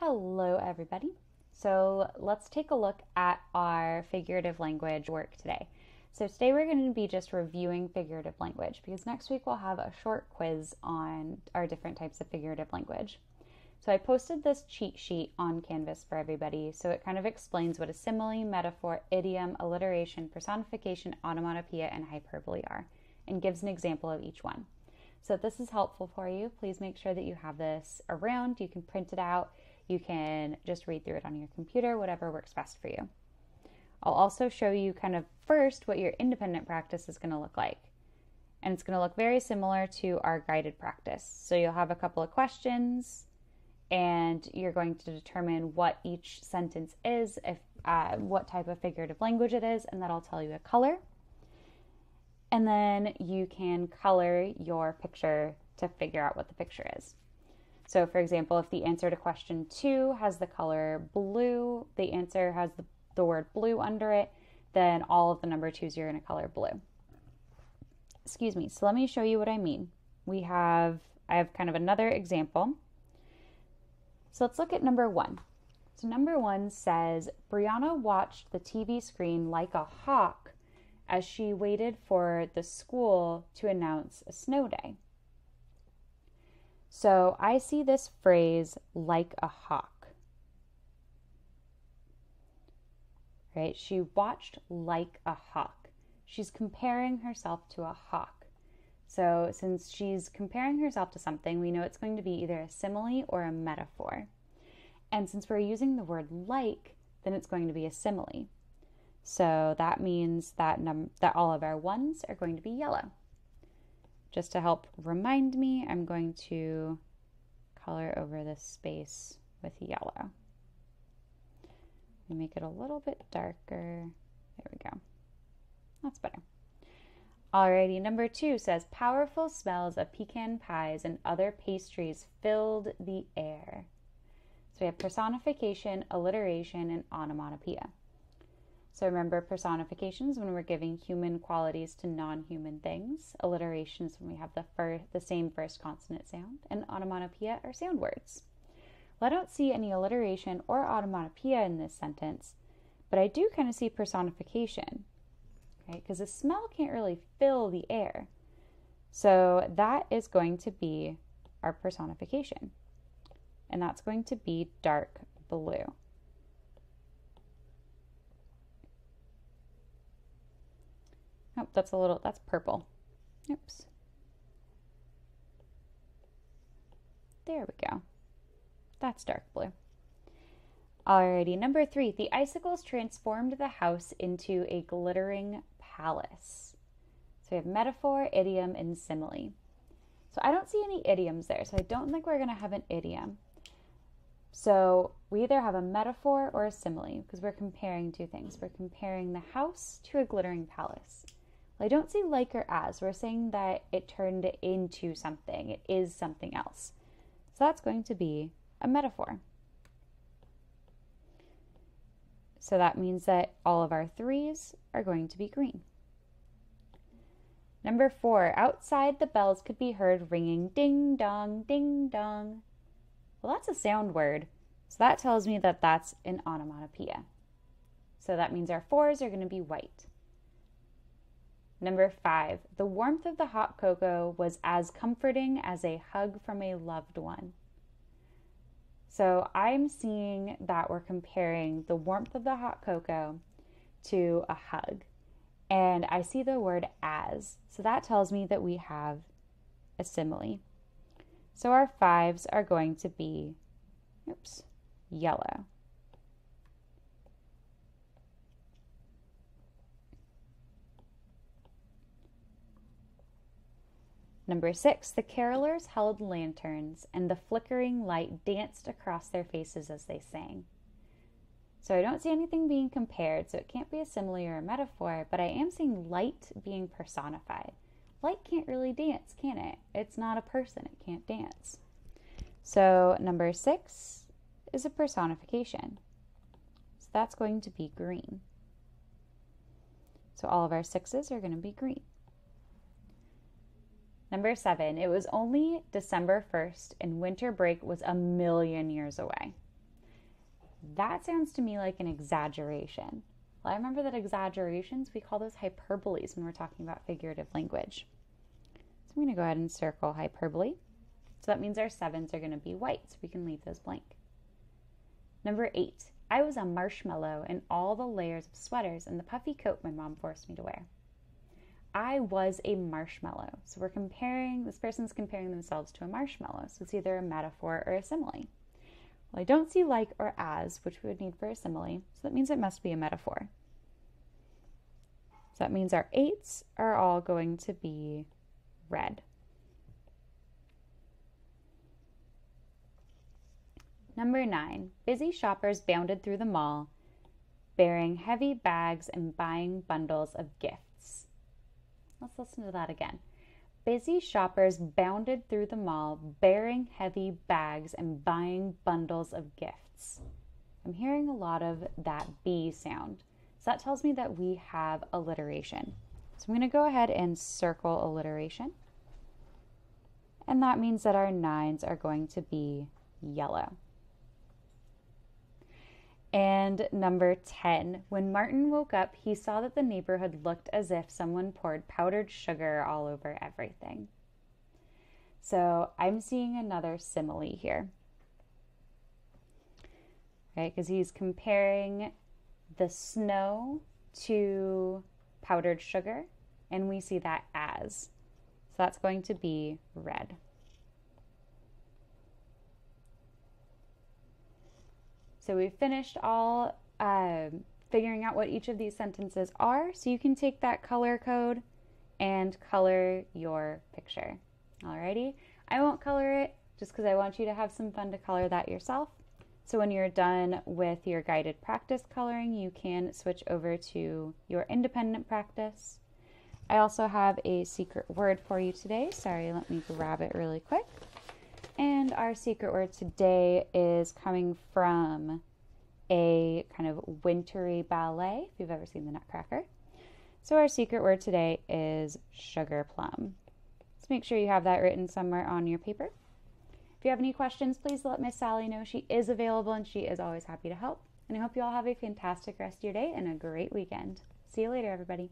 Hello, everybody. So let's take a look at our figurative language work today. So today we're going to be just reviewing figurative language because next week we'll have a short quiz on our different types of figurative language. So I posted this cheat sheet on Canvas for everybody. So it kind of explains what a simile, metaphor, idiom, alliteration, personification, onomatopoeia, and hyperbole are, and gives an example of each one. So if this is helpful for you, please make sure that you have this around. You can print it out. You can just read through it on your computer, whatever works best for you. I'll also show you kind of first what your independent practice is going to look like. And it's going to look very similar to our guided practice. So you'll have a couple of questions and you're going to determine what each sentence is, if what type of figurative language it is, and that'll tell you a color. And then you can color your picture to figure out what the picture is. So for example, if the answer to question 2 has the color blue, the answer has the word blue under it, then all of the number 2s you're going to color blue. Excuse me. So let me show you what I mean. I have kind of another example. So let's look at number 1. So number 1 says, Brianna watched the TV screen like a hawk as she waited for the school to announce a snow day. So I see this phrase, like a hawk, right? She watched like a hawk. She's comparing herself to a hawk. So since she's comparing herself to something, we know it's going to be either a simile or a metaphor. And since we're using the word like, then it's going to be a simile. So that means that all of our ones are going to be yellow. Just to help remind me, I'm going to color over this space with yellow. Make it a little bit darker. There we go. That's better. Alrighty, number 2 says, powerful smells of pecan pies and other pastries filled the air. So we have personification, alliteration, and onomatopoeia. So remember, personifications when we're giving human qualities to non-human things. Alliterations when we have the same first consonant sound. And onomatopoeia are sound words. Well, I don't see any alliteration or onomatopoeia in this sentence, but I do kind of see personification, right? Because the smell can't really fill the air. So that is going to be our personification. And that's going to be dark blue. Oh, that's purple. Oops. There we go. That's dark blue. Alrighty, number 3. The icicles transformed the house into a glittering palace. So we have metaphor, idiom, and simile. So I don't see any idioms there, so I don't think we're going to have an idiom. So we either have a metaphor or a simile because we're comparing two things. We're comparing the house to a glittering palace. Well, I don't see like or as. We're saying that it turned into something. It is something else. So that's going to be a metaphor. So that means that all of our 3s are going to be green. Number 4, outside the bells could be heard ringing ding dong, ding dong. Well, that's a sound word. So that tells me that that's an onomatopoeia. So that means our 4s are going to be white. Number 5, the warmth of the hot cocoa was as comforting as a hug from a loved one. So I'm seeing that we're comparing the warmth of the hot cocoa to a hug. And I see the word as. So that tells me that we have a simile. So our 5s are going to be, yellow. Number 6, the carolers held lanterns and the flickering light danced across their faces as they sang. So I don't see anything being compared, so it can't be a simile or a metaphor, but I am seeing light being personified. Light can't really dance, can it? It's not a person, it can't dance. So number 6 is a personification. So that's going to be green. So all of our 6s are going to be green. Number 7, it was only December 1st and winter break was a million years away. That sounds to me like an exaggeration. Well, I remember that exaggerations, we call those hyperboles when we're talking about figurative language. So I'm going to go ahead and circle hyperbole. So that means our 7s are going to be white, so we can leave those blank. Number 8, I was a marshmallow in all the layers of sweaters and the puffy coat my mom forced me to wear. I was a marshmallow. So this person's comparing themselves to a marshmallow. So it's either a metaphor or a simile. Well, I don't see like or as, which we would need for a simile, so that means it must be a metaphor. So that means our 8s are all going to be red. Number 9, busy shoppers bounded through the mall, bearing heavy bags and buying bundles of gifts. Let's listen to that again. Busy shoppers bounded through the mall, bearing heavy bags and buying bundles of gifts. I'm hearing a lot of that B sound. So that tells me that we have alliteration. So I'm going to go ahead and circle alliteration. And that means that our 9s are going to be yellow. And number 10, when Martin woke up, he saw that the neighborhood looked as if someone poured powdered sugar all over everything. So I'm seeing another simile here, right? Because he's comparing the snow to powdered sugar, and we see that as. So that's going to be red. So we've finished all figuring out what each of these sentences are. So you can take that color code and color your picture. Alrighty, I won't color it just because I want you to have some fun to color that yourself. So when you're done with your guided practice coloring, you can switch over to your independent practice. I also have a secret word for you today. Sorry, let me grab it really quick. And our secret word today is coming from a kind of wintry ballet, if you've ever seen the Nutcracker. So our secret word today is sugar plum. So make sure you have that written somewhere on your paper. If you have any questions, please let Miss Sally know. She is available and she is always happy to help. And I hope you all have a fantastic rest of your day and a great weekend. See you later, everybody.